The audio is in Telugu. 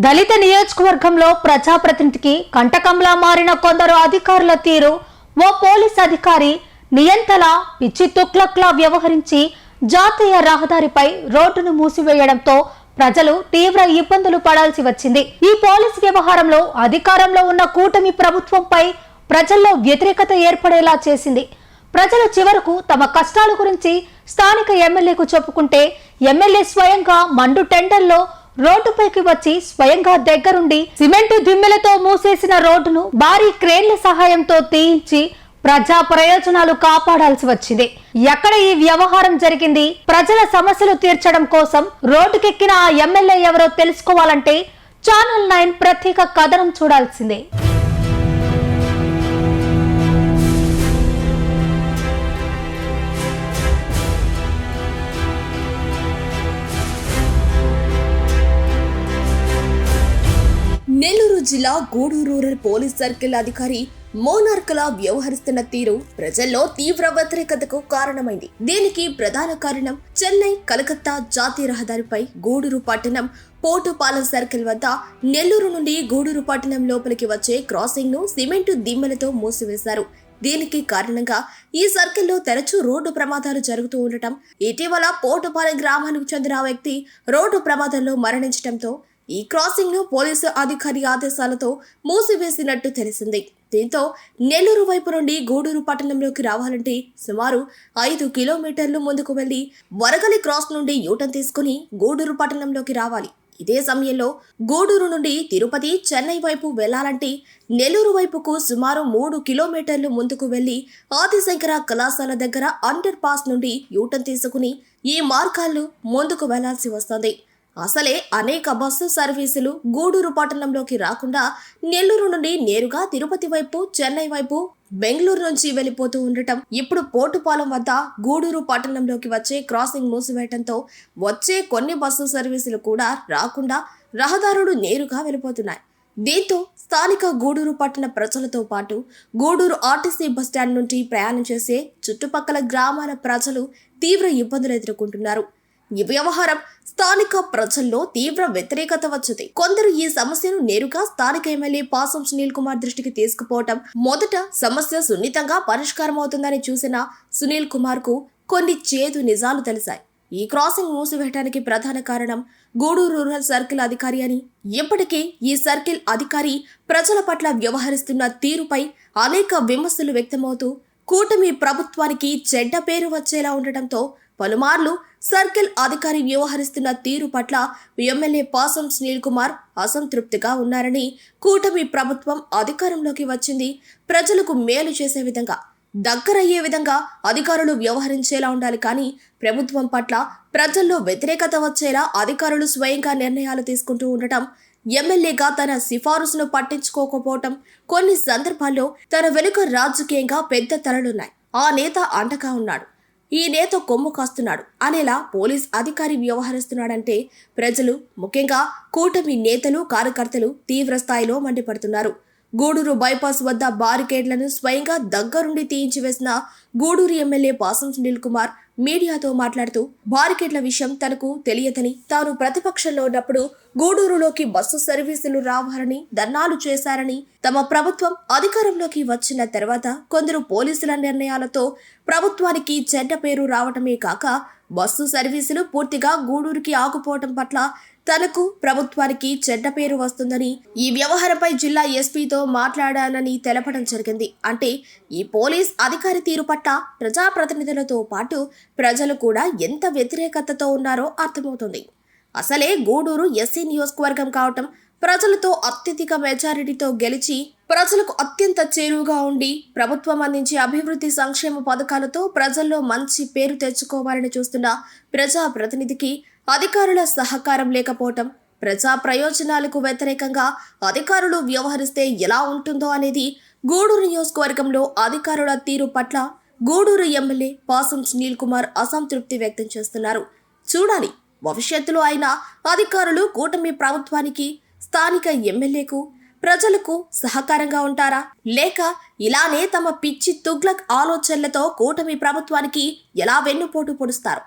దళిత నియోజకవర్గంలో ప్రజాప్రతినిధికి కంటకంలా మారిన కొందరు అధికారుల తీరు, ఓ పోలీస్ అధికారి నియంతలా పిచ్చి తుక్లక్లా వ్యవహరించి జాతీయ రహదారిపై రోడ్డును మూసివేయడంతో ప్రజలు తీవ్ర ఇబ్బందులు పడాల్సి వచ్చింది. ఈ పోలీస్ వ్యవహారంలో అధికారంలో ఉన్న కూటమి ప్రభుత్వంపై ప్రజల్లో వ్యతిరేకత ఏర్పడేలా చేసింది. ప్రజలు చివరకు తమ కష్టాల గురించి స్థానిక ఎమ్మెల్యేకు చెప్పుకుంటే ఎమ్మెల్యే స్వయంగా మండు టెండర్లో రోడ్డుపైకి వచ్చి స్వయంగా దగ్గరుండి సిమెంటు దిమ్మెలతో మూసేసిన రోడ్డును భారీ క్రేన్ల సహాయంతో తీయించి ప్రజా ప్రయోజనాలు కాపాడాల్సి వచ్చింది. ఎక్కడ ఈ వ్యవహారం జరిగింది? ప్రజల సమస్యలు తీర్చడం కోసం రోడ్డుకెక్కిన ఆ ఎమ్మెల్యే ఎవరో తెలుసుకోవాలంటే ఛానల్ 9 ప్రత్యేక కథనం చూడాల్సిందే. నెల్లూరు జిల్లా గూడూరు రూరల్ పోలీస్ సర్కిల్ అధికారి మోనార్కలా వ్యవహరిస్తున్న తీరు ప్రజల్లో తీవ్ర వ్యతిరేకతకు కారణమైంది. దీనికి ప్రధాన కారణం చెన్నై కలకత్తా జాతీయ రహదారిపై గూడూరు పట్టణం పోటుపాలెం సర్కిల్ వద్ద నెల్లూరు నుండి గూడూరు పట్టణం లోపలికి వచ్చే క్రాసింగ్ ను సిమెంటు దిమ్మెలతో మూసివేశారు. దీనికి కారణంగా ఈ సర్కిల్లో తరచూ రోడ్డు ప్రమాదాలు జరుగుతూ ఉండటం, ఇటీవల పోటుపాలెం గ్రామానికి చెందిన వ్యక్తి రోడ్డు ప్రమాదంలో మరణించడంతో ఈ క్రాసింగ్ ను పోలీసు అధికారి ఆదేశాలతో మూసివేసినట్టు తెలిసింది. దీంతో నెల్లూరు వైపు నుండి గూడూరు పట్టణంలోకి రావాలంటే సుమారు 5 కిలోమీటర్లు ముందుకు వెళ్లి వరగలి క్రాస్ నుండి యూటర్న్ తీసుకుని గూడూరు పట్టణంలోకి రావాలి. ఇదే సమయంలో గూడూరు నుండి తిరుపతి, చెన్నై వైపు వెళ్లాలంటే నెల్లూరు వైపుకు సుమారు 3 కిలోమీటర్లు ముందుకు వెళ్లి ఆదిశంకర కళాశాల దగ్గర అండర్ పాస్ నుండి యూటర్న్ తీసుకుని ఈ మార్గాల్లో ముందుకు వెళ్లాల్సి వస్తుంది. అసలే అనేక బస్సు సర్వీసులు గూడూరు పట్టణంలోకి రాకుండా నెల్లూరు నుండి నేరుగా తిరుపతి వైపు, చెన్నై వైపు, బెంగళూరు నుంచి వెళ్లిపోతూ ఉండటం, ఇప్పుడు పోటుపాలెం వద్ద గూడూరు పట్టణంలోకి వచ్చే క్రాసింగ్ మూసివేయడంతో వచ్చే కొన్ని బస్సు సర్వీసులు కూడా రాకుండా రహదారులు నేరుగా వెళ్లిపోతున్నాయి. దీంతో స్థానిక గూడూరు పట్టణ ప్రజలతో పాటు గూడూరు ఆర్టీసీ బస్టాండ్ నుంచి ప్రయాణం చేసే చుట్టుపక్కల గ్రామాల ప్రజలు తీవ్ర ఇబ్బందులు ఎదుర్కొంటున్నారు. ఈ వ్యవహారం స్థానిక ప్రజల్లో తీవ్ర వ్యతిరేకత వచ్చింది. కొందరు ఈ సమస్యను నేరుగా స్థానిక ఎమ్మెల్యే పాసం సునీల్ కుమార్ దృష్టికి తీసుకుపోవటం, మొదట సమస్య సున్నితంగా పరిష్కారం అవుతుందని చూసిన సునీల్ కుమార్ కు కొన్ని చేదు నిజాలు తెలిసాయి. ఈ క్రాసింగ్ మూసివేయడానికి ప్రధాన కారణం గూడూరు రూరల్ సర్కిల్ అధికారి అని, ఇప్పటికే ఈ సర్కిల్ అధికారి ప్రజల పట్ల వ్యవహరిస్తున్న తీరుపై అనేక విమర్శలు వ్యక్తమవుతూ కూటమి ప్రభుత్వానికి చెడ్డ పేరు వచ్చేలా ఉండటంతో పలుమార్లు సర్కిల్ అధికారి వ్యవహరిస్తున్న తీరు పట్ల ఎమ్మెల్యే పాసం సునీల్ కుమార్ అసంతృప్తిగా ఉన్నారని, కూటమి ప్రభుత్వం అధికారంలోకి వచ్చింది ప్రజలకు మేలు చేసే విధంగా, దగ్గరయ్యే విధంగా అధికారులు వ్యవహరించేలా ఉండాలి కానీ ప్రభుత్వం పట్ల ప్రజల్లో వ్యతిరేకత వచ్చేలా అధికారులు స్వయంగా నిర్ణయాలు తీసుకుంటూ ఉండటం, ఎమ్మెల్యేగా తన సిఫారసును పట్టించుకోకపోవటం, కొన్ని సందర్భాల్లో తన వెనుక రాజకీయంగా పెద్ద తలలున్నాయి, ఆ నేత అండగా ఉన్నాడు, ఈ నేత కొమ్ము కాస్తున్నాడు అనేలా పోలీస్ అధికారి వ్యవహరిస్తున్నాడంటే ప్రజలు, ముఖ్యంగా కూటమి నేతలు, కార్యకర్తలు తీవ్ర స్థాయిలో మండిపడుతున్నారు. గూడూరు బైపాస్ వద్ద బారికేడ్లను స్వయంగా దగ్గరుండి తీయించి వేసిన గూడూరు ఎమ్మెల్యే పాసం సునీల్ కుమార్ మీడియాతో మాట్లాడుతూ బారికేడ్ల విషయం తనకు తెలియదని, తాను ప్రతిపక్షంలో ఉన్నప్పుడు గూడూరులోకి బస్సు సర్వీసులు రావాలని ధర్నాలు చేశారని, తమ ప్రభుత్వం అధికారంలోకి వచ్చిన తర్వాత కొందరు పోలీసుల నిర్ణయాలతో ప్రభుత్వానికి చెడ్డ పేరు రావటమే కాక బస్సు సర్వీసులు పూర్తిగా గూడూరుకి ఆగిపోవటం పట్ల తనకు, ప్రభుత్వానికి చెడ్డ పేరు వస్తుందని, ఈ వ్యవహారంపై జిల్లా ఎస్పీతో మాట్లాడానని తెలపడం జరిగింది. అంటే ఈ పోలీస్ అధికారి తీరు పట్ల ప్రజాప్రతినిధులతో పాటు ప్రజలు కూడా ఎంత వ్యతిరేకతతో ఉన్నారో అర్థమవుతుంది. అసలే గూడూరు ఎస్సీ నియోజకవర్గం కావటం, ప్రజలతో అత్యధిక మెజారిటీతో గెలిచి ప్రజలకు అత్యంత చేరువుగా ఉండి ప్రభుత్వం అందించే అభివృద్ధి సంక్షేమ పథకాలతో ప్రజల్లో మంచి పేరు తెచ్చుకోవాలని చూస్తున్న ప్రజాప్రతినిధికి అధికారుల సహకారం లేకపోవటం, ప్రజా ప్రయోజనాలకు వ్యతిరేకంగా అధికారులు వ్యవహరిస్తే ఎలా ఉంటుందో అనేది గూడూరు నియోజకవర్గంలో అధికారుల తీరు పట్ల గూడూరు ఎమ్మెల్యే పాసం సునీల్ కుమార్ అసంతృప్తి వ్యక్తం చేస్తున్నారు. చూడాలి భవిష్యత్తులో అయినా అధికారులు కూటమి ప్రభుత్వానికి, స్థానిక ఎమ్మెల్యేకు, ప్రజలకు సహకారంగా ఉంటారా, లేక ఇలానే తమ పిచ్చి తుగ్లక్ ఆలోచనలతో కూటమి ప్రభుత్వానికి ఎలా వెన్నుపోటు పొడుస్తారు?